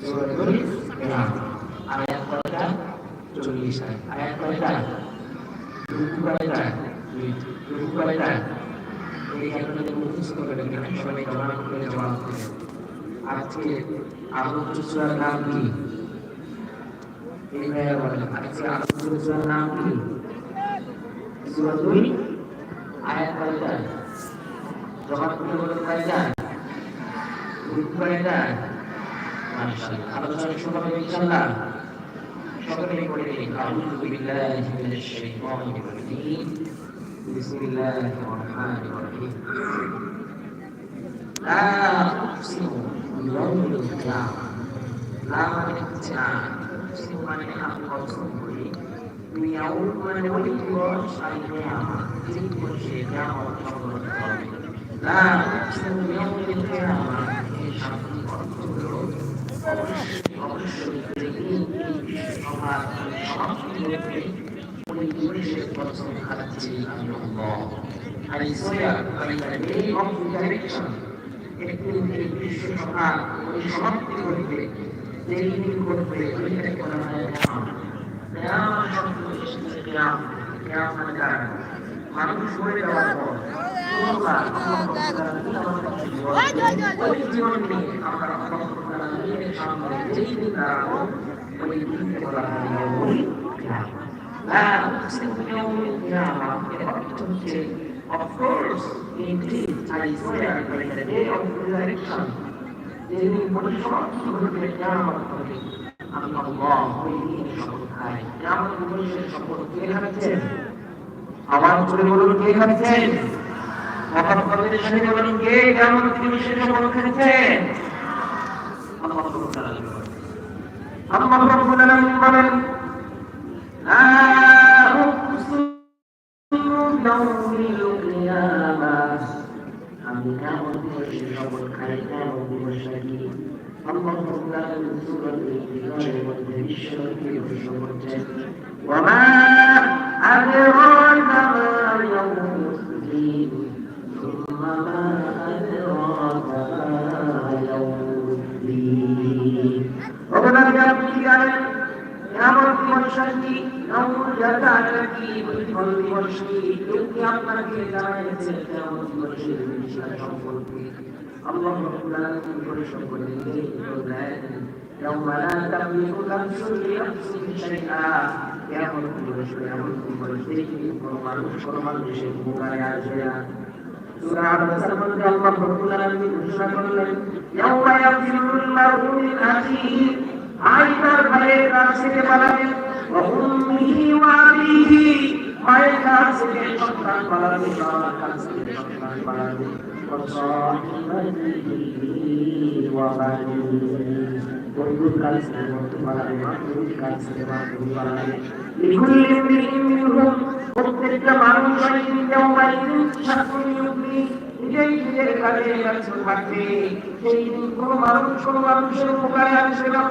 সূরাতুল কিয়ামা। আয়াত কয়টা? 40 আয়াত। আয়াত কয়টা? রুকু কয়টা? 2টি। রুকু কয়টা? এই আপনাদের মুখস্থ করে রাখবেন, সবাই জমা করে জবাব দেবেন। আজকে আলোচ্য সূরার নাম কি? এই ভাইয়া বলেন, আজকে আলোচ্য সূরার নাম কি? সূরাতুল আয়াত কয়টা? জবাব করে বলেন কয়টা? রুকু কয়টা? মাশাআল্লাহ। আলোচনা শুরু হবে ইনশাআল্লাহ। সকলেই পড়ে নিন। আউযু বিল্লাহি মিনাশ শাইতানির রাজীম। বিসমিল্লাহির রহমানির রহিম। লা উকসিমু বিয়াউমিল কিয়ামা। লা মানে হচ্ছে না, উকসিমু মানে আমি কসম করি। বিয়াউম মানে ওই দিবস, আর কিয়ামা যেই দিবসে কিয়ামত সংঘটিত হবে। লা উকসিমু বিয়াউমিল কিয়ামা এর শাব্দিক অর্থ হলো অবশ্যই যেদিন এই বিশ্বসভার সমাপ্তি ঘটবে ওই দিবসের কসম খাচ্ছি আমি আল্লাহ। আর এই সূরা মানে ডে অফ রিজারেকশন, একদিন এই বিশ্বসভার ওই সমাপ্তি ঘটবে, যেই দিন ঘটবে ওইটাকে বলা হয় কিয়ামত। কিয়ামত শব্দ এসেছে কিয়াম, কিয়াম মানে দাঁড়ানো। মানুষ মরে যাওয়ার পর ওই জীবন নিয়ে আমরা আল্লাহর সামনে যেই দিন দাঁড়াবো ওই দিনকে বলা হয় ইয়াউমুল কিয়ামা। লা উকসিমু বিয়াউমিল কিয়ামা এর অর্থ হচ্ছে of course indeed I swear by the day of resurrection, যেদিন পরিসমাপ্তি ঘটবে কিয়ামত হবে, আমি আল্লাহ ওই দিনের শপথ খাই। কিয়ামত দিবসের শপথ কে খাচ্ছেন? আওয়াজ করে বলুন, কে খাচ্ছেন? মহাপ্রভুদের সাথে বলুন, কে কিয়ামত দিবসের শপথ খাচ্ছেন? আল্লাহ রাব্বুল আলামিন বলেন, আল্লাহ রাব্বুল আলামিন বলেন, লা উকসিমু বিয়াউমিল কিয়ামা, আমি কিয়ামত দিবসের শপথ খাই। কিয়ামত দিবসটা কি? আল্লাহ রাব্বুল আলামিন সূরাতুল ইনফিতারের মধ্যে বিশ্বকে ঘোষণা করছেন, ওয়া মা আদরাকা মা ইয়াউমুদ্দিন, সুম্মা মা আদরাকা মা ইয়াউমুদ্দিন। ওগো নবী, আপনি কি জানেন কিয়ামত দিবসটা কি? ইয়াউমুল জাযাটা কি? প্রতিফল দিবস কি? কেউ কি আপনাকে জানাইছে কিয়ামত দিবসের বিষয় সম্পর্কে? আল্লাহ রাব্বুল আলামিন ঘোষণা করে দিলেন, ইয়াউমা লা তামলিকু নাফসুন লিনাফসিন শাইআ। কিয়ামত দিবসে এমন দিবস যেদিন কোনো মানুষের উপকারে আসবে না। সূরা আবাসার মধ্যে আল্লাহ রাব্বুল আলামিন ঘোষণা করলেন, ইয়াউমা ইয়াফিরুল মারউ মিন আখিহি, ভাই তার ভাইয়ের কাছ থেকে পালাবে, ওয়া উম্মিহি ওয়া আবিহি, মায়ের কাছ থেকে সন্তান পালাবে, বাবার কাছ থেকে সন্তান পালাবে, ওয়া সাহিবাতিহি ওয়া বানিহি, বন্ধুর কাছ থেকে বন্ধু পালাবে, বান্ধবীর কাছ থেকে বান্ধবী পালাবে। লিকুল্লি ইমরিইন মিনহুম, প্রত্যেকটা মানুষ নিজের কাজে ব্যস্ত থাকবে। সেই দিন কোনো মানুষের উপকারে আসবে না।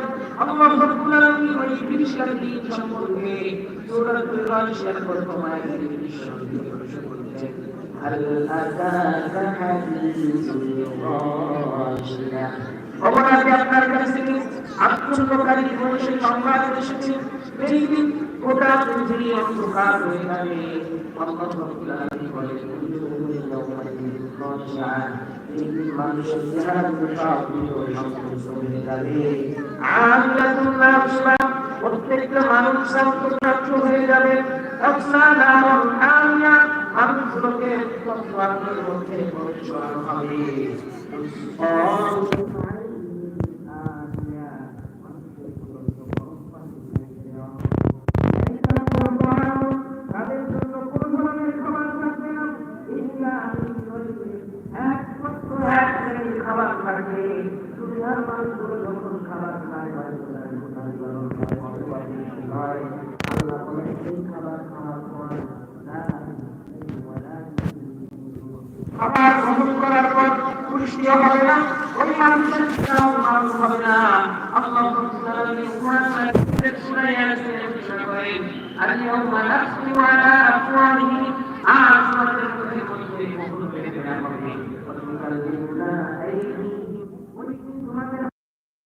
আল্লাহ রাব্বুল আলামিন ওই বিশাল দিন সম্পর্কে সূরাতুল গাশিয়ার প্রথম আয়াতে ঘোষণা করেছেন, হাল আতাকা হাদিসুল গাশিয়া। অবশ্যই আপনার কাছে আত্মপ্রকারী দিবসের সংবাদ এসেছে, এই দিন গোটা পৃথিবী অন্ধকার হয়ে যাবে। আল্লাহ রাব্বুল আলামিন বলেন, এই দিন মানুষের চেহারাগুলো সব সংকুচিত হয়ে যাবে। আমিলাতুন নাসবা, প্রত্যেকটা মানুষ সন্তপ্রাপ্ত হয়ে যাবে। মানুষগুলোকে আগুনের মধ্যে প্রবেশ করানো হবে। তাদের জন্য কোন ধরনের খাবার থাকবে না, এক শ্রেণীর খাবার থাকবে। দুনিয়ার মানুষগুলো যখন খাবার খায়, আল্লাহ বলেন এই খাবার খাওয়ার পর খাবার গ্রহণ করার পর পুষ্টি হবে না, ওই মানুষের মানুষ হবে না। আল্লাহ রাব্বুল আলামিন কোরআনের সূরা ইয়াসিনের ঘোষণা করেন, আল-ইয়াওমা নাখতিমু আলা আফওয়াহিহিম, আজ